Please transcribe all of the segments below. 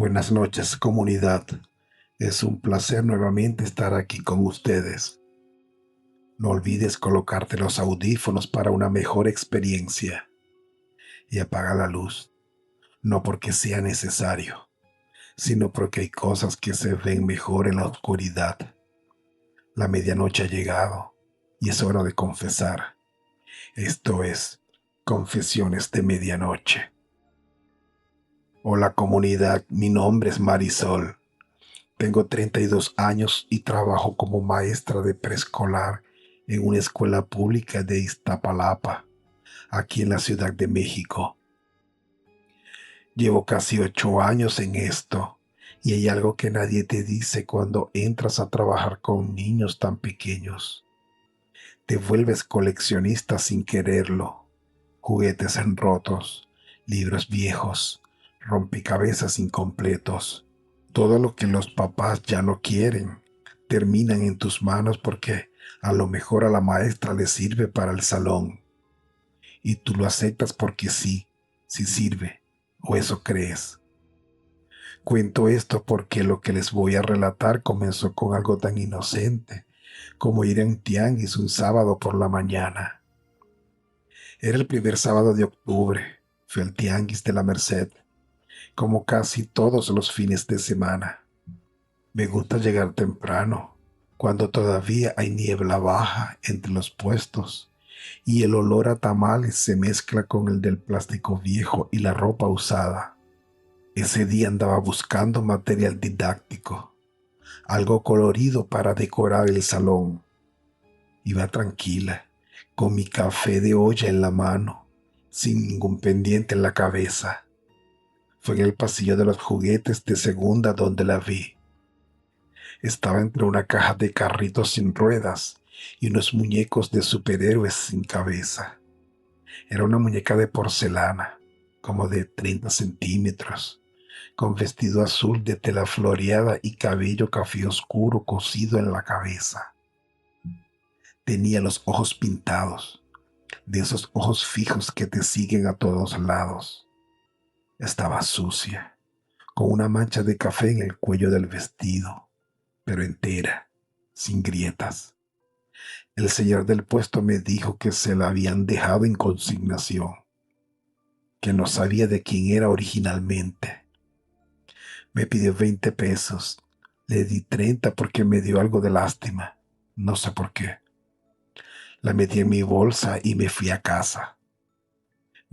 Buenas noches, comunidad. Es un placer nuevamente estar aquí con ustedes. No olvides colocarte los audífonos para una mejor experiencia y apaga la luz, no porque sea necesario, sino porque hay cosas que se ven mejor en la oscuridad. La medianoche ha llegado y es hora de confesar. Esto es Confesiones de Medianoche. Hola comunidad, mi nombre es Marisol. Tengo 32 años y trabajo como maestra de preescolar en una escuela pública de Iztapalapa, aquí en la Ciudad de México. Llevo casi 8 años en esto y hay algo que nadie te dice cuando entras a trabajar con niños tan pequeños. Te vuelves coleccionista sin quererlo. Juguetes rotos, libros viejos, rompecabezas incompletos. Todo lo que los papás ya no quieren terminan en tus manos porque a lo mejor a la maestra le sirve para el salón y tú lo aceptas porque sí sirve, o eso crees. Cuento esto porque lo que les voy a relatar comenzó con algo tan inocente como ir a un tianguis un sábado por la mañana. Era el primer sábado de octubre. Fui al tianguis de la Merced, como casi todos los fines de semana. Me gusta llegar temprano, cuando todavía hay niebla baja entre los puestos y el olor a tamales se mezcla con el del plástico viejo y la ropa usada. Ese día andaba buscando material didáctico, algo colorido para decorar el salón. Iba tranquila, con mi café de olla en la mano, sin ningún pendiente en la cabeza. Fue en el pasillo de los juguetes de segunda donde la vi. Estaba entre una caja de carritos sin ruedas y unos muñecos de superhéroes sin cabeza. Era una muñeca de porcelana, como de 30 centímetros, con vestido azul de tela floreada y cabello café oscuro cosido en la cabeza. Tenía los ojos pintados, de esos ojos fijos que te siguen a todos lados. Estaba sucia, con una mancha de café en el cuello del vestido, pero entera, sin grietas. El señor del puesto me dijo que se la habían dejado en consignación, que no sabía de quién era originalmente. Me pidió 20 pesos. Le di 30 porque me dio algo de lástima. No sé por qué. La metí en mi bolsa y me fui a casa.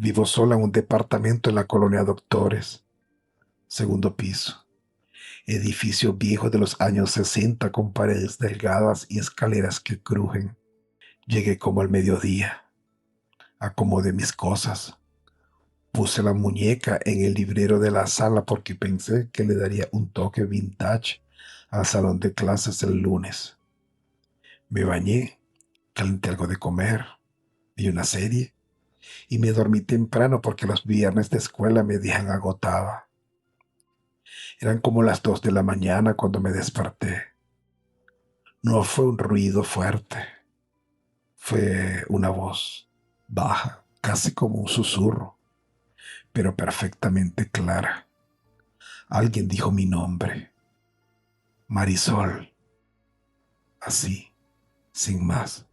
Vivo sola en un departamento en la colonia Doctores, segundo piso. Edificio viejo de los años 60 con paredes delgadas y escaleras que crujen. Llegué como al mediodía. Acomodé mis cosas. Puse la muñeca en el librero de la sala porque pensé que le daría un toque vintage al salón de clases el lunes. Me bañé, calenté algo de comer, vi una serie y me dormí temprano porque los viernes de escuela me dejan agotada. Eran como las 2 de la mañana cuando me desperté. No fue un ruido fuerte, fue una voz baja, casi como un susurro, pero perfectamente clara. Alguien dijo mi nombre, Marisol, así, sin más,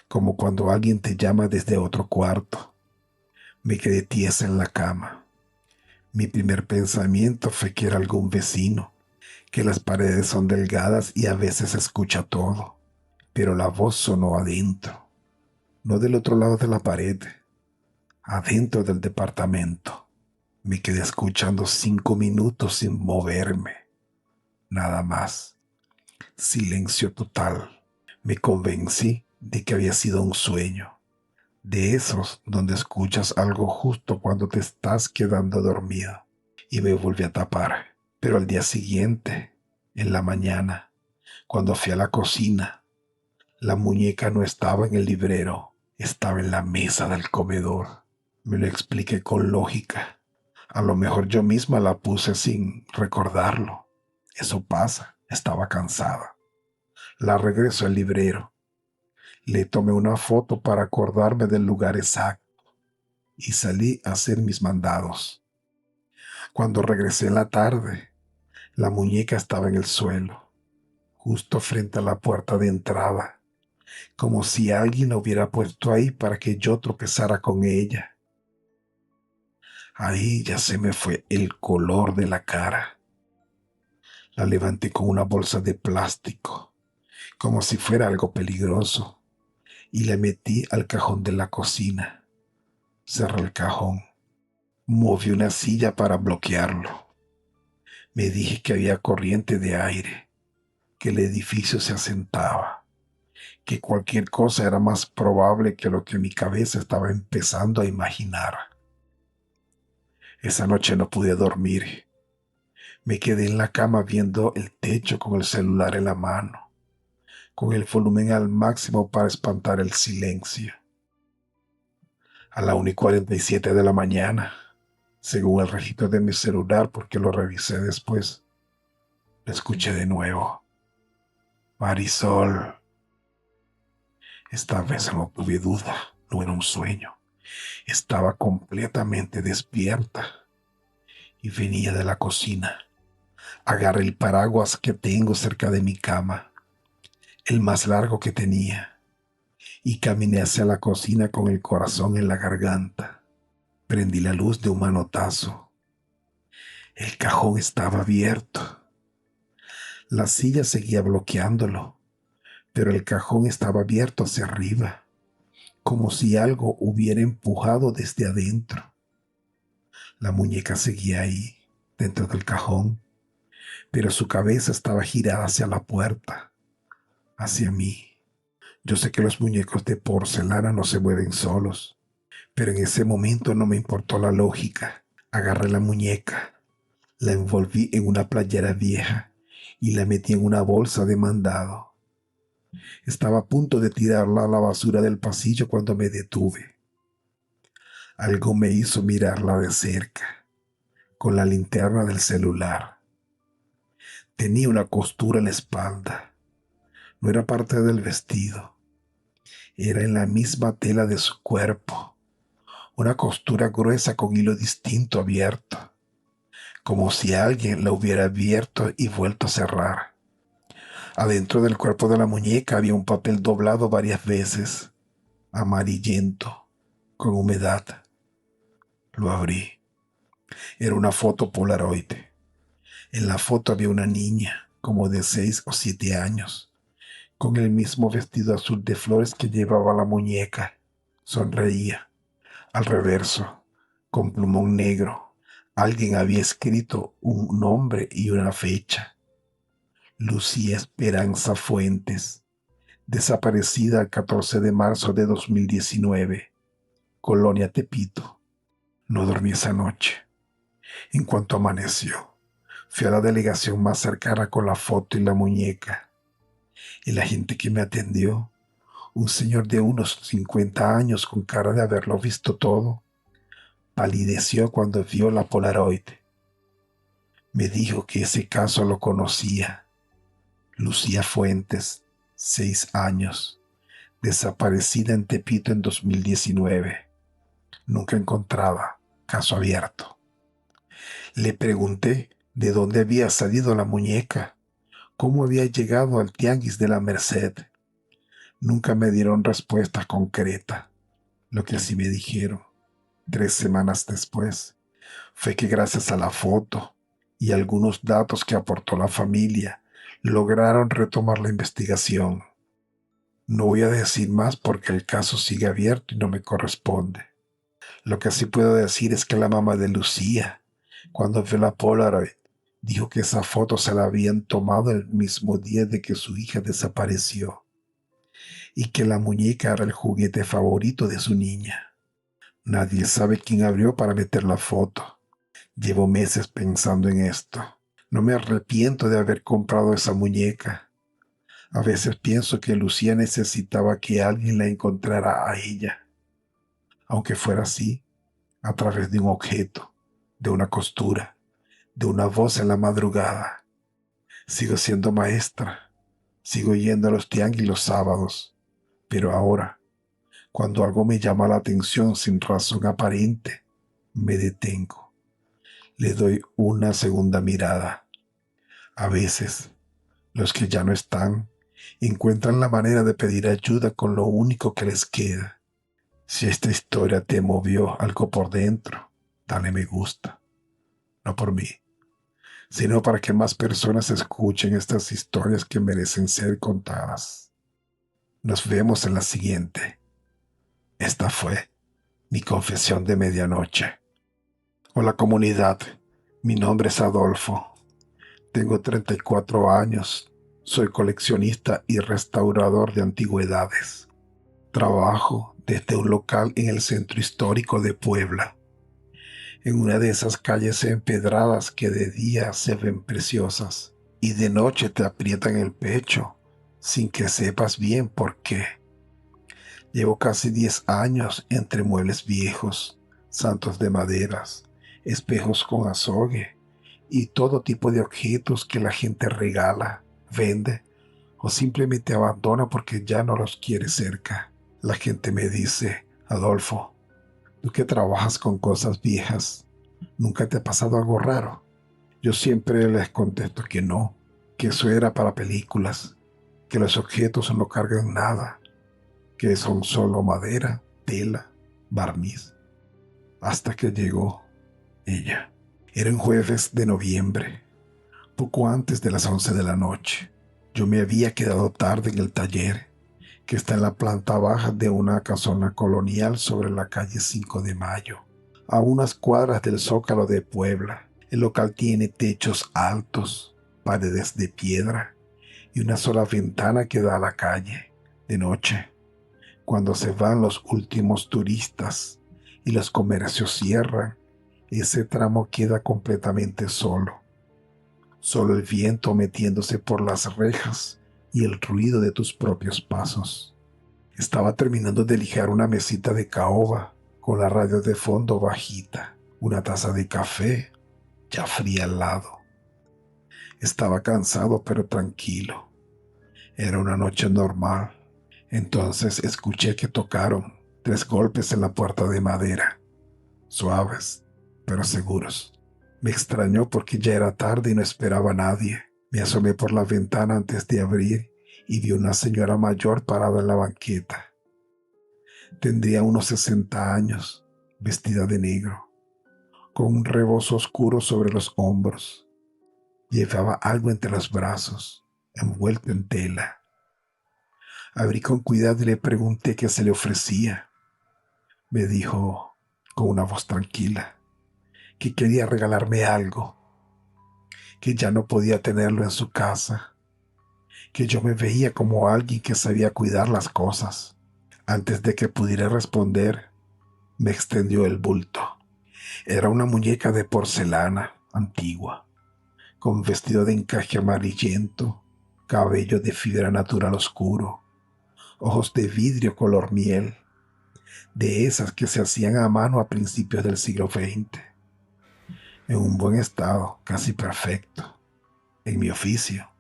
como cuando alguien te llama desde otro cuarto. Me quedé tiesa en la cama. Mi primer pensamiento fue que era algún vecino, que las paredes son delgadas y a veces se escucha todo, pero la voz sonó adentro, no del otro lado de la pared, adentro del departamento. Me quedé escuchando 5 minutos sin moverme, nada más. Silencio total. Me convencí de que había sido un sueño, de esos donde escuchas algo justo cuando te estás quedando dormido, y me volví a tapar. Pero al día siguiente, en la mañana, cuando fui a la cocina, la muñeca no estaba en el librero, estaba en la mesa del comedor. Me lo expliqué con lógica. A lo mejor yo misma la puse sin recordarlo. Eso pasa, estaba cansada. La regresó al librero. Le tomé una foto para acordarme del lugar exacto y salí a hacer mis mandados. Cuando regresé en la tarde, la muñeca estaba en el suelo, justo frente a la puerta de entrada, como si alguien la hubiera puesto ahí para que yo tropezara con ella. Ahí ya se me fue el color de la cara. La levanté con una bolsa de plástico, como si fuera algo peligroso, y la metí al cajón de la cocina. Cerré el cajón, moví una silla para bloquearlo. Me dije que había corriente de aire, que el edificio se asentaba, que cualquier cosa era más probable que lo que mi cabeza estaba empezando a imaginar. Esa noche no pude dormir. Me quedé en la cama viendo el techo con el celular en la mano, con el volumen al máximo para espantar el silencio. A la 1:47 de la mañana, según el registro de mi celular, porque lo revisé después, lo escuché de nuevo. Marisol. Esta vez no tuve duda, no era un sueño. Estaba completamente despierta y venía de la cocina. Agarré el paraguas que tengo cerca de mi cama, el más largo que tenía, y caminé hacia la cocina con el corazón en la garganta. Prendí la luz de un manotazo. El cajón estaba abierto. La silla seguía bloqueándolo, pero el cajón estaba abierto hacia arriba, como si algo hubiera empujado desde adentro. La muñeca seguía ahí, dentro del cajón, pero su cabeza estaba girada hacia la puerta, hacia mí. Yo sé que los muñecos de porcelana no se mueven solos, pero en ese momento no me importó la lógica. Agarré la muñeca, la envolví en una playera vieja y la metí en una bolsa de mandado. Estaba a punto de tirarla a la basura del pasillo cuando me detuve. Algo me hizo mirarla de cerca, con la linterna del celular. Tenía una costura en la espalda. No era parte del vestido. Era en la misma tela de su cuerpo. Una costura gruesa con hilo distinto abierto, como si alguien la hubiera abierto y vuelto a cerrar. Adentro del cuerpo de la muñeca había un papel doblado varias veces, amarillento, con humedad. Lo abrí. Era una foto Polaroid. En la foto había una niña, como de 6 o 7 años, con el mismo vestido azul de flores que llevaba la muñeca. Sonreía. Al reverso, con plumón negro, alguien había escrito un nombre y una fecha. Lucía Esperanza Fuentes, desaparecida el 14 de marzo de 2019, Colonia Tepito. No dormí esa noche. En cuanto amaneció, fui a la delegación más cercana con la foto y la muñeca. El agente que me atendió, un señor de unos 50 años con cara de haberlo visto todo, palideció cuando vio la Polaroid. Me dijo que ese caso lo conocía. Lucía Fuentes, 6 años, desaparecida en Tepito en 2019. Nunca encontrada, caso abierto. Le pregunté de dónde había salido la muñeca, cómo había llegado al tianguis de la Merced. Nunca me dieron respuesta concreta. Lo que sí me dijeron, 3 semanas después, fue que gracias a la foto y algunos datos que aportó la familia, lograron retomar la investigación. No voy a decir más porque el caso sigue abierto y no me corresponde. Lo que sí puedo decir es que la mamá de Lucía, cuando vio la Polaroid, dijo que esa foto se la habían tomado el mismo día de que su hija desapareció y que la muñeca era el juguete favorito de su niña. Nadie sabe quién abrió para meter la foto. Llevo meses pensando en esto. No me arrepiento de haber comprado esa muñeca. A veces pienso que Lucía necesitaba que alguien la encontrara a ella, aunque fuera así, a través de un objeto, de una costura, de una voz en la madrugada. Sigo siendo maestra, sigo yendo a los tianguis los sábados, pero ahora, cuando algo me llama la atención sin razón aparente, me detengo. Le doy una segunda mirada. A veces, los que ya no están encuentran la manera de pedir ayuda con lo único que les queda. Si esta historia te movió algo por dentro, dale me gusta. No por mí, sino para que más personas escuchen estas historias que merecen ser contadas. Nos vemos en la siguiente. Esta fue mi confesión de medianoche. Hola comunidad, mi nombre es Adolfo. Tengo 34 años. Soy coleccionista y restaurador de antigüedades. Trabajo desde un local en el centro histórico de Puebla, en una de esas calles empedradas que de día se ven preciosas y de noche te aprietan el pecho sin que sepas bien por qué. Llevo casi 10 años entre muebles viejos, santos de maderas, espejos con azogue y todo tipo de objetos que la gente regala, vende o simplemente abandona porque ya no los quiere cerca. La gente me dice: Adolfo, tú que trabajas con cosas viejas, ¿nunca te ha pasado algo raro? Yo siempre les contesto que no, que eso era para películas, que los objetos no cargan nada, que son solo madera, tela, barniz. Hasta que llegó ella. Era un jueves de noviembre, poco antes de las 11 de la noche. Yo me había quedado tarde en el taller, que está en la planta baja de una casona colonial sobre la calle 5 de Mayo, a unas cuadras del Zócalo de Puebla. El local tiene techos altos, paredes de piedra y una sola ventana que da a la calle. De noche, cuando se van los últimos turistas y los comercios cierran, ese tramo queda completamente solo. Solo el viento metiéndose por las rejas y el ruido de tus propios pasos. Estaba terminando de lijar una mesita de caoba con la radio de fondo bajita, una taza de café ya fría al lado. Estaba cansado pero tranquilo. Era una noche normal. Entonces escuché que tocaron 3 golpes en la puerta de madera, suaves pero seguros. Me extrañó porque ya era tarde y no esperaba a nadie. Me asomé por la ventana antes de abrir y vi una señora mayor parada en la banqueta. Tendría unos 60 años, vestida de negro, con un rebozo oscuro sobre los hombros. Llevaba algo entre los brazos, envuelto en tela. Abrí con cuidado y le pregunté qué se le ofrecía. Me dijo, con una voz tranquila, que quería regalarme algo, que ya no podía tenerlo en su casa, que yo me veía como alguien que sabía cuidar las cosas. Antes de que pudiera responder, me extendió el bulto. Era una muñeca de porcelana antigua, con vestido de encaje amarillento, cabello de fibra natural oscuro, ojos de vidrio color miel, de esas que se hacían a mano a principios del siglo XX, en un buen estado, casi perfecto. En mi oficio,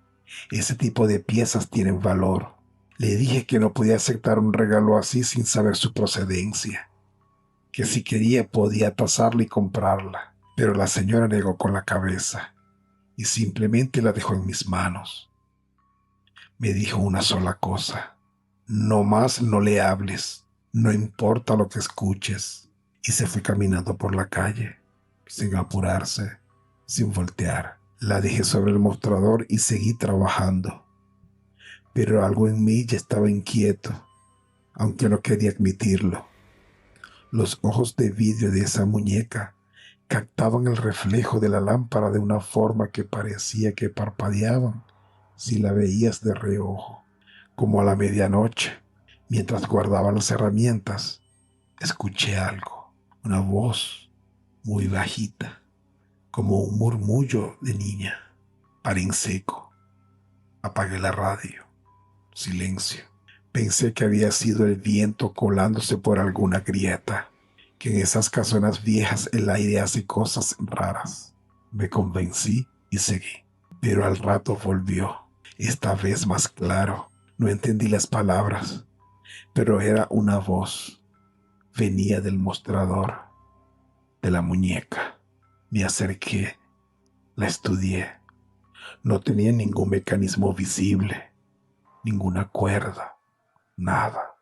ese tipo de piezas tienen valor. Le dije que no podía aceptar un regalo así sin saber su procedencia, que si quería podía tasarla y comprarla, pero la señora negó con la cabeza y simplemente la dejó en mis manos. Me dijo una sola cosa: no más no le hables, no importa lo que escuches. Y se fue caminando por la calle, sin apurarse, sin voltear. La dejé sobre el mostrador y seguí trabajando. Pero algo en mí ya estaba inquieto, aunque no quería admitirlo. Los ojos de vidrio de esa muñeca captaban el reflejo de la lámpara de una forma que parecía que parpadeaban si la veías de reojo. Como a la medianoche, mientras guardaba las herramientas, escuché algo, una voz muy bajita, como un murmullo de niña. Paré en seco, apagué la radio. Silencio. Pensé que había sido el viento colándose por alguna grieta, que en esas casonas viejas el aire hace cosas raras. Me convencí y seguí. Pero al rato volvió, esta vez más claro. No entendí las palabras, pero era una voz. Venía del mostrador, de la muñeca. Me acerqué, la estudié. No tenía ningún mecanismo visible, ninguna cuerda, nada.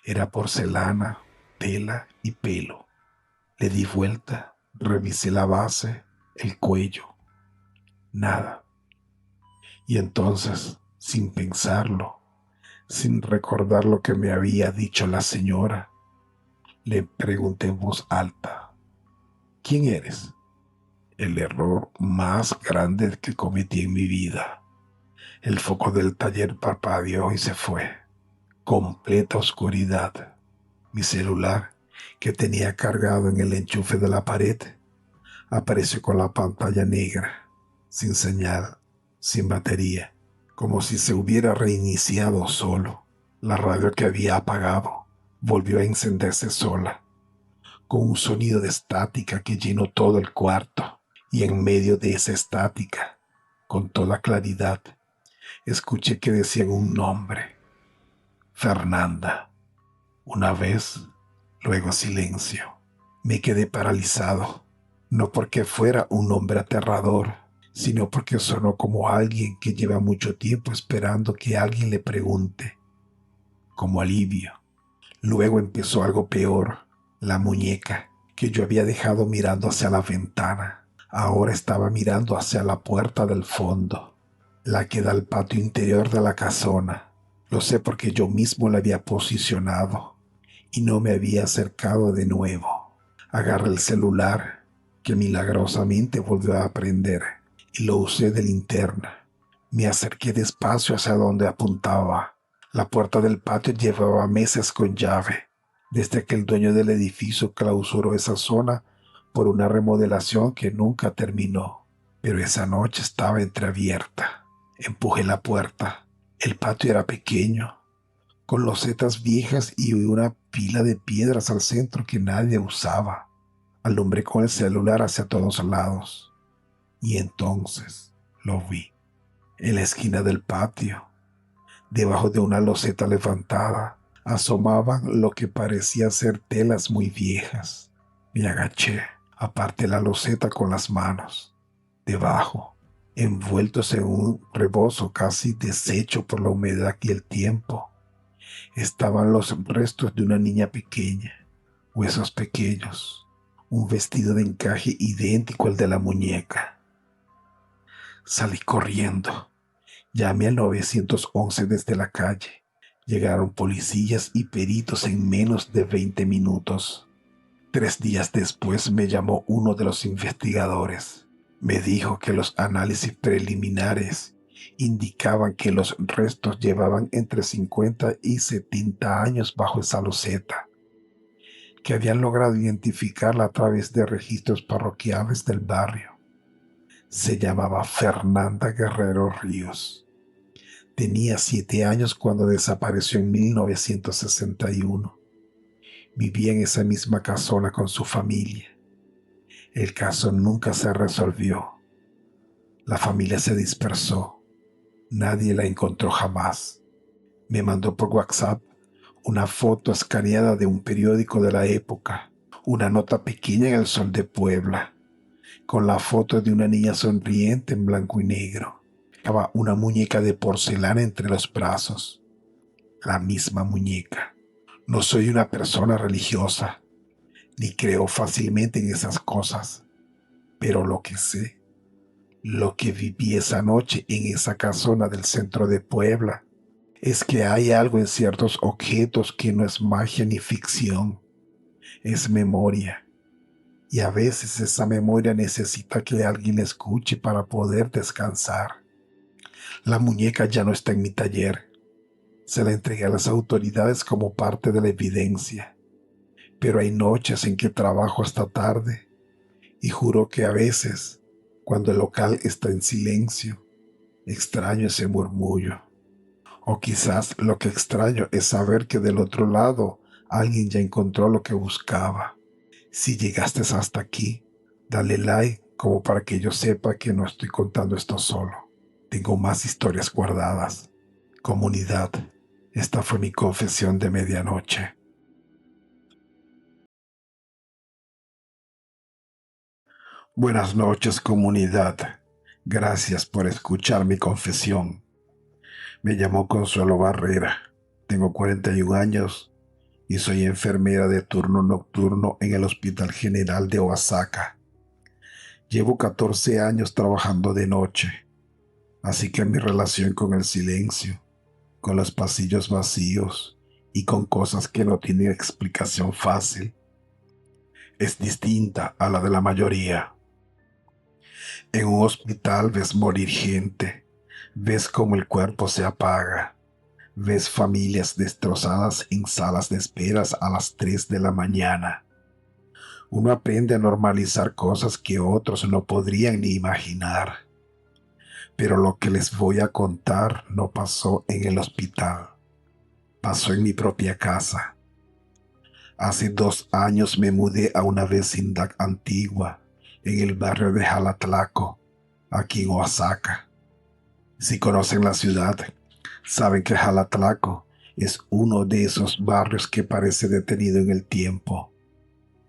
Era porcelana, tela y pelo. Le di vuelta, revisé la base, el cuello, nada. Y entonces, sin pensarlo, sin recordar lo que me había dicho la señora, le pregunté en voz alta, ¿quién eres? El error más grande que cometí en mi vida. El foco del taller parpadeó y se fue. Completa oscuridad. Mi celular, que tenía cargado en el enchufe de la pared, apareció con la pantalla negra, sin señal, sin batería, como si se hubiera reiniciado solo. La radio que había apagado volvió a encenderse sola, con un sonido de estática que llenó todo el cuarto. Y en medio de esa estática, con toda claridad, escuché que decían un nombre: Fernanda. Una vez, luego silencio. Me quedé paralizado, no porque fuera un nombre aterrador, sino porque sonó como alguien que lleva mucho tiempo esperando que alguien le pregunte, como alivio. Luego empezó algo peor. La muñeca que yo había dejado mirando hacia la ventana, ahora estaba mirando hacia la puerta del fondo, la que da al patio interior de la casona. Lo sé porque yo mismo la había posicionado y no me había acercado de nuevo. Agarré el celular, que milagrosamente volvió a prender, y lo usé de linterna. Me acerqué despacio hacia donde apuntaba. La puerta del patio llevaba meses con llave, desde que el dueño del edificio clausuró esa zona por una remodelación que nunca terminó. Pero esa noche estaba entreabierta. Empujé la puerta. El patio era pequeño, con losetas viejas y una pila de piedras al centro que nadie usaba. Alumbré con el celular hacia todos lados. Y entonces lo vi. En la esquina del patio, debajo de una loseta levantada, asomaban lo que parecía ser telas muy viejas. Me agaché, aparté la loseta con las manos. Debajo, envueltos en un rebozo casi deshecho por la humedad y el tiempo, estaban los restos de una niña pequeña, huesos pequeños, un vestido de encaje idéntico al de la muñeca. Salí corriendo. Llamé al 911 desde la calle. Llegaron policías y peritos en menos de 20 minutos. 3 días después me llamó uno de los investigadores. Me dijo que los análisis preliminares indicaban que los restos llevaban entre 50 y 70 años bajo esa loseta, que habían logrado identificarla a través de registros parroquiales del barrio. Se llamaba Fernanda Guerrero Ríos. Tenía 7 años cuando desapareció en 1961. Vivía en esa misma casona con su familia. El caso nunca se resolvió. La familia se dispersó. Nadie la encontró jamás. Me mandó por WhatsApp una foto escaneada de un periódico de la época, una nota pequeña en El Sol de Puebla, con la foto de una niña sonriente en blanco y negro. Estaba una muñeca de porcelana entre los brazos. La misma muñeca. No soy una persona religiosa, ni creo fácilmente en esas cosas, pero lo que sé, lo que viví esa noche en esa casona del centro de Puebla, es que hay algo en ciertos objetos que no es magia ni ficción, es memoria. Y a veces esa memoria necesita que alguien la escuche para poder descansar. La muñeca ya no está en mi taller. Se la entregué a las autoridades como parte de la evidencia. Pero hay noches en que trabajo hasta tarde y juro que a veces, cuando el local está en silencio, extraño ese murmullo. O quizás lo que extraño es saber que del otro lado alguien ya encontró lo que buscaba. Si llegaste hasta aquí, dale like como para que yo sepa que no estoy contando esto solo. Tengo más historias guardadas. Comunidad, esta fue mi confesión de medianoche. Buenas noches, comunidad. Gracias por escuchar mi confesión. Me llamo Consuelo Barrera. Tengo 41 años y soy enfermera de turno nocturno en el Hospital General de Oaxaca. Llevo 14 años trabajando de noche, así que mi relación con el silencio, con los pasillos vacíos y con cosas que no tienen explicación fácil es distinta a la de la mayoría. En un hospital ves morir gente, ves cómo el cuerpo se apaga, ves familias destrozadas en salas de esperas a las 3 de la mañana. Uno aprende a normalizar cosas que otros no podrían ni imaginar. Pero lo que les voy a contar no pasó en el hospital, pasó en mi propia casa. Hace 2 años me mudé a una vecindad antigua en el barrio de Jalatlaco, aquí en Oaxaca. Si conocen la ciudad, saben que Jalatlaco es uno de esos barrios que parece detenido en el tiempo.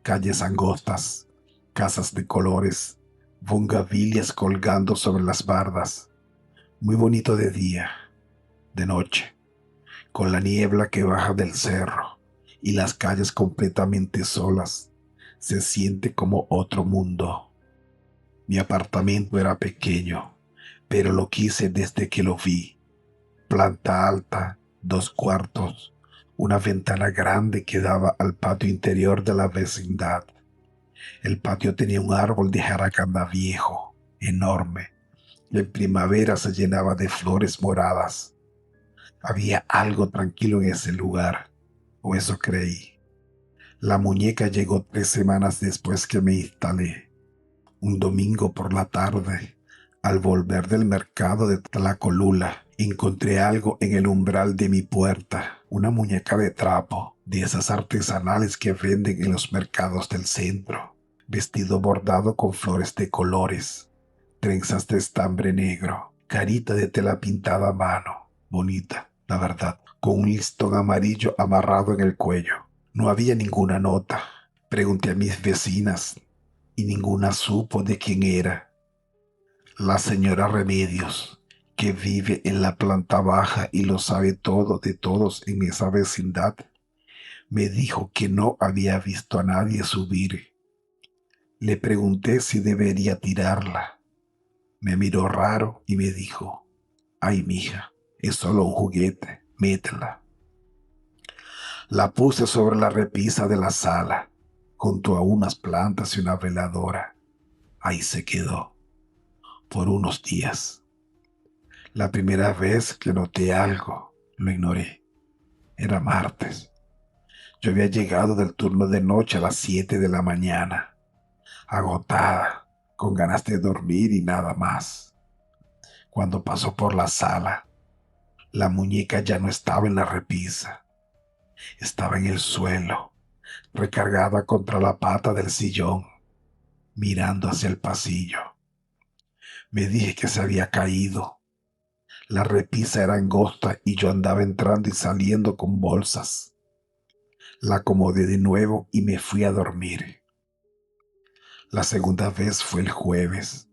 Calles angostas, casas de colores, bungavillas colgando sobre las bardas. Muy bonito de día, de noche, con la niebla que baja del cerro y las calles completamente solas. Se siente como otro mundo. Mi apartamento era pequeño, pero lo quise desde que lo vi. Planta alta, 2 cuartos, una ventana grande que daba al patio interior de la vecindad. El patio tenía un árbol de jaracanda viejo, enorme, y en primavera se llenaba de flores moradas. Había algo tranquilo en ese lugar, o eso creí. La muñeca llegó 3 semanas después que me instalé. Un domingo por la tarde, al volver del mercado de Tlacolula, encontré algo en el umbral de mi puerta, una muñeca de trapo, de esas artesanales que venden en los mercados del centro, vestido bordado con flores de colores, trenzas de estambre negro, carita de tela pintada a mano, bonita, la verdad, con un listón amarillo amarrado en el cuello. No había ninguna nota. Pregunté a mis vecinas y ninguna supo de quién era. La señora Remedios, que vive en la planta baja y lo sabe todo de todos en esa vecindad, me dijo que no había visto a nadie subir. Le pregunté si debería tirarla. Me miró raro y me dijo: ay, mija, es solo un juguete, métela. La puse sobre la repisa de la sala, junto a unas plantas y una veladora. Ahí se quedó, por unos días. La primera vez que noté algo, lo ignoré. Era martes. Yo había llegado del turno de noche a las 7 de la mañana, agotada, con ganas de dormir y nada más. Cuando pasó por la sala, la muñeca ya no estaba en la repisa, estaba en el suelo, recargada contra la pata del sillón, mirando hacia el pasillo. Me dije que se había caído. La repisa era angosta y yo andaba entrando y saliendo con bolsas. La acomodé de nuevo y me fui a dormir. La segunda vez fue el jueves.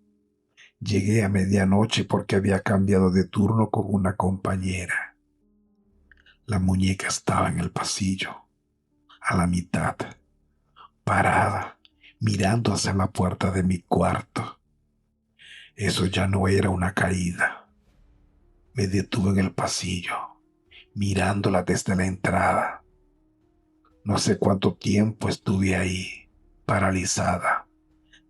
Llegué a medianoche porque había cambiado de turno con una compañera. La muñeca estaba en el pasillo, a la mitad, parada, mirando hacia la puerta de mi cuarto. Eso ya no era una caída. Me detuve en el pasillo, mirándola desde la entrada. No sé cuánto tiempo estuve ahí, paralizada,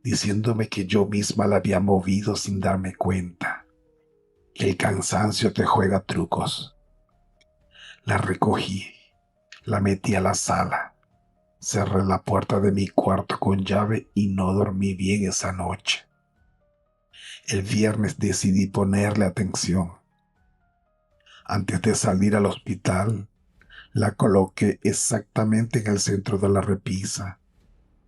diciéndome que yo misma la había movido sin darme cuenta, que el cansancio te juega trucos. La recogí, la metí a la sala, cerré la puerta de mi cuarto con llave y no dormí bien esa noche. El viernes decidí ponerle atención. Antes de salir al hospital, la coloqué exactamente en el centro de la repisa.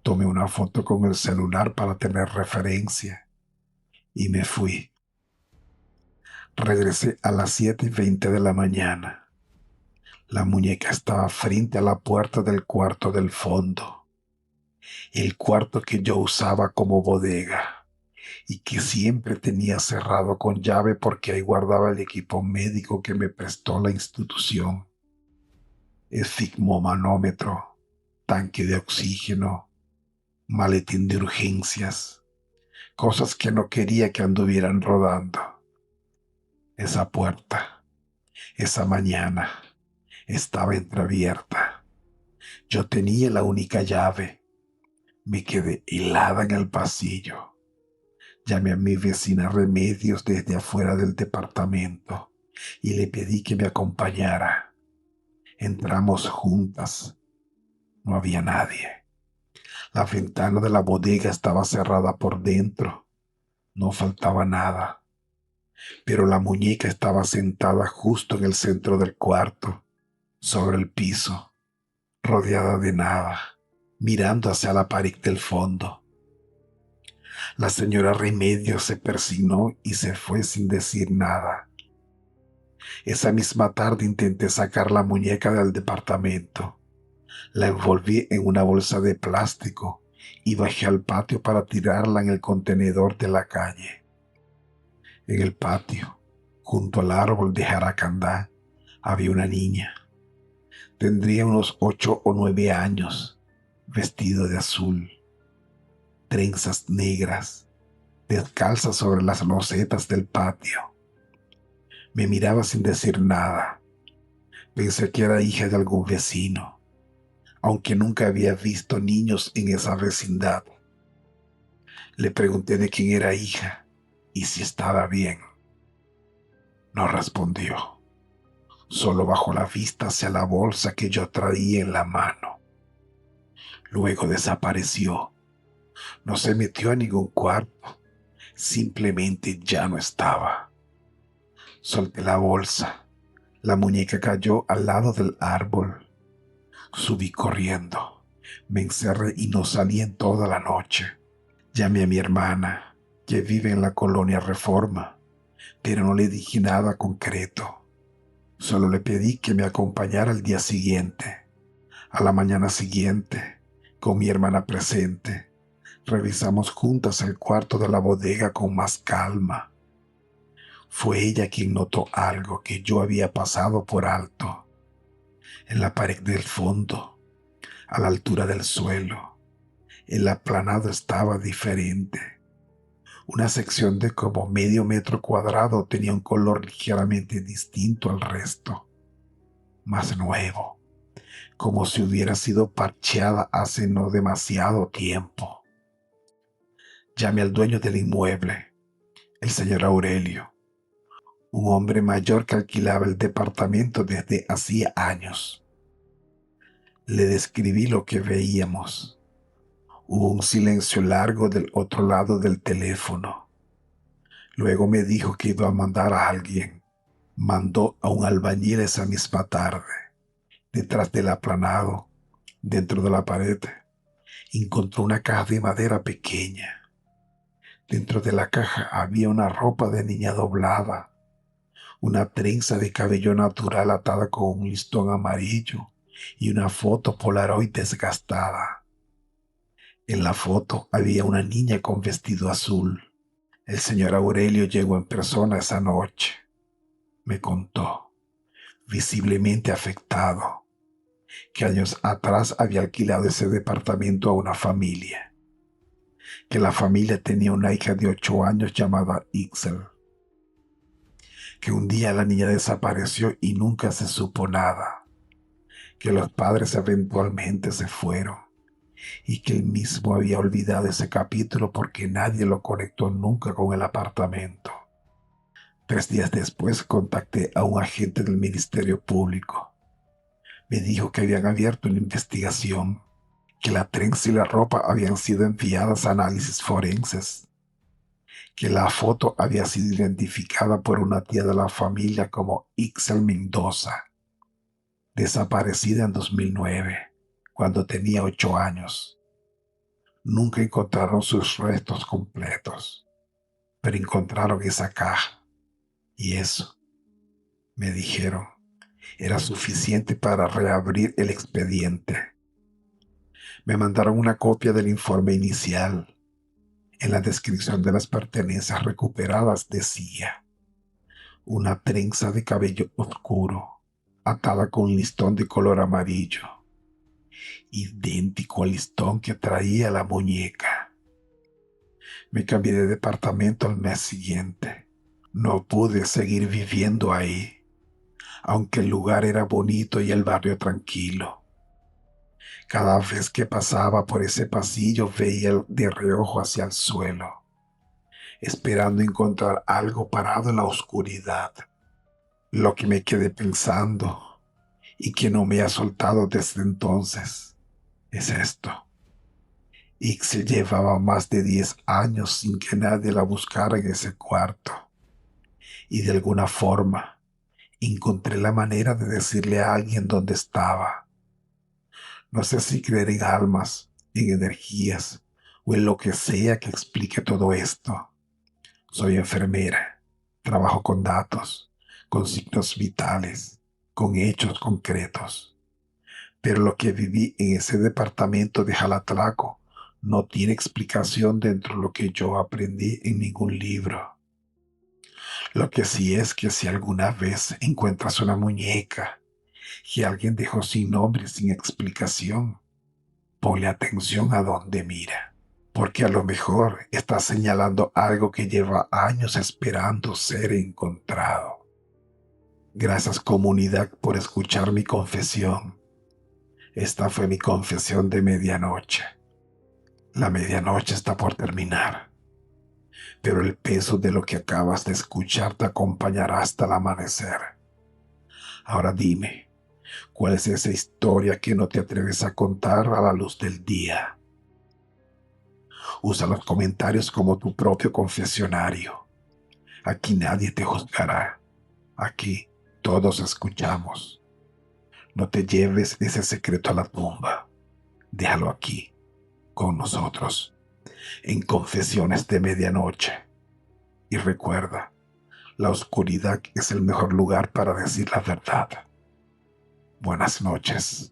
Tomé una foto con el celular para tener referencia y me fui. Regresé a las 7:20 de la mañana. La muñeca estaba frente a la puerta del cuarto del fondo. el cuarto que yo usaba como bodega y que siempre tenía cerrado con llave porque ahí guardaba el equipo médico que me prestó la institución. Esfigmomanómetro, tanque de oxígeno, maletín de urgencias, cosas que no quería que anduvieran rodando. Esa puerta, esa mañana, estaba entreabierta. Yo tenía la única llave. Me quedé helada en el pasillo. Llamé a mi vecina Remedios desde afuera del departamento y le pedí que me acompañara. Entramos juntas. No había nadie. La ventana de la bodega estaba cerrada por dentro. No faltaba nada. Pero la muñeca estaba sentada justo en el centro del cuarto, sobre el piso, rodeada de nada, mirando hacia la pared del fondo. La señora Remedios se persignó y se fue sin decir nada. Esa misma tarde intenté sacar la muñeca del departamento. La envolví en una bolsa de plástico y bajé al patio para tirarla en el contenedor de la calle. En el patio, junto al árbol de jaracandá, había una niña. Tendría unos 8 o 9 años, vestido de azul, trenzas negras, descalza sobre las losetas del patio. Me miraba sin decir nada. Pensé que era hija de algún vecino, aunque nunca había visto niños en esa vecindad. Le pregunté de quién era hija y si estaba bien. No respondió. Solo bajó la vista hacia la bolsa que yo traía en la mano. Luego desapareció. No se metió a ningún cuarto. Simplemente ya no estaba. Solté la bolsa. La muñeca cayó al lado del árbol. Subí corriendo. Me encerré y no salí en toda la noche. Llamé a mi hermana, que vive en la colonia Reforma, pero no le dije nada concreto. Solo le pedí que me acompañara al día siguiente. A la mañana siguiente, con mi hermana presente, revisamos juntas el cuarto de la bodega con más calma. Fue ella quien notó algo que yo había pasado por alto. En la pared del fondo, a la altura del suelo, el aplanado estaba diferente. Una sección de como medio metro cuadrado tenía un color ligeramente distinto al resto, más nuevo, como si hubiera sido parcheada hace no demasiado tiempo. Llamé al dueño del inmueble, el señor Aurelio, un hombre mayor que alquilaba el departamento desde hacía años. Le describí lo que veíamos. Hubo un silencio largo del otro lado del teléfono. Luego me dijo que iba a mandar a alguien. Mandó a un albañil esa misma tarde. Detrás del aplanado, dentro de la pared, encontró una caja de madera pequeña. Dentro de la caja había una ropa de niña doblada, una trenza de cabello natural atada con un listón amarillo y una foto Polaroid desgastada. En la foto había una niña con vestido azul. El señor Aurelio llegó en persona esa noche. Me contó, visiblemente afectado, que años atrás había alquilado ese departamento a una familia, que la familia tenía una hija de 8 años llamada Ixel, que un día la niña desapareció y nunca se supo nada, que los padres eventualmente se fueron y que él mismo había olvidado ese capítulo porque nadie lo conectó nunca con el apartamento. 3 días después contacté a un agente del Ministerio Público. Me dijo que habían abierto una investigación, que la trenza y la ropa habían sido enviadas a análisis forenses, que la foto había sido identificada por una tía de la familia como Ixel Mendoza, desaparecida en 2009, cuando tenía 8 años. Nunca encontraron sus restos completos, pero encontraron esa caja, y eso, me dijeron, era suficiente para reabrir el expediente. Me mandaron una copia del informe inicial. En la descripción de las pertenencias recuperadas decía: una trenza de cabello oscuro, atada con un listón de color amarillo, idéntico al listón que traía la muñeca. Me cambié de departamento al mes siguiente. No pude seguir viviendo ahí, aunque el lugar era bonito y el barrio tranquilo. Cada vez que pasaba por ese pasillo veía de reojo hacia el suelo, esperando encontrar algo parado en la oscuridad. Lo que me quedé pensando y que no me ha soltado desde entonces es esto. Ixel llevaba más de 10 años sin que nadie la buscara en ese cuarto, y de alguna forma encontré la manera de decirle a alguien dónde estaba. No sé si creer en almas, en energías o en lo que sea que explique todo esto. Soy enfermera, trabajo con datos, con signos vitales, con hechos concretos. Pero lo que viví en ese departamento de Jalatlaco no tiene explicación dentro de lo que yo aprendí en ningún libro. Lo que sí es que si alguna vez encuentras una muñeca que alguien dejó sin nombre, sin explicación, ponle atención a dónde mira, porque a lo mejor está señalando algo que lleva años esperando ser encontrado. Gracias, comunidad, por escuchar mi confesión. Esta fue mi confesión de medianoche. La medianoche está por terminar, pero el peso de lo que acabas de escuchar te acompañará hasta el amanecer. Ahora dime, ¿cuál es esa historia que no te atreves a contar a la luz del día? Usa los comentarios como tu propio confesionario. Aquí nadie te juzgará. Aquí todos escuchamos. No te lleves ese secreto a la tumba. Déjalo aquí, con nosotros, en Confesiones de Medianoche. Y recuerda, la oscuridad es el mejor lugar para decir la verdad. Buenas noches.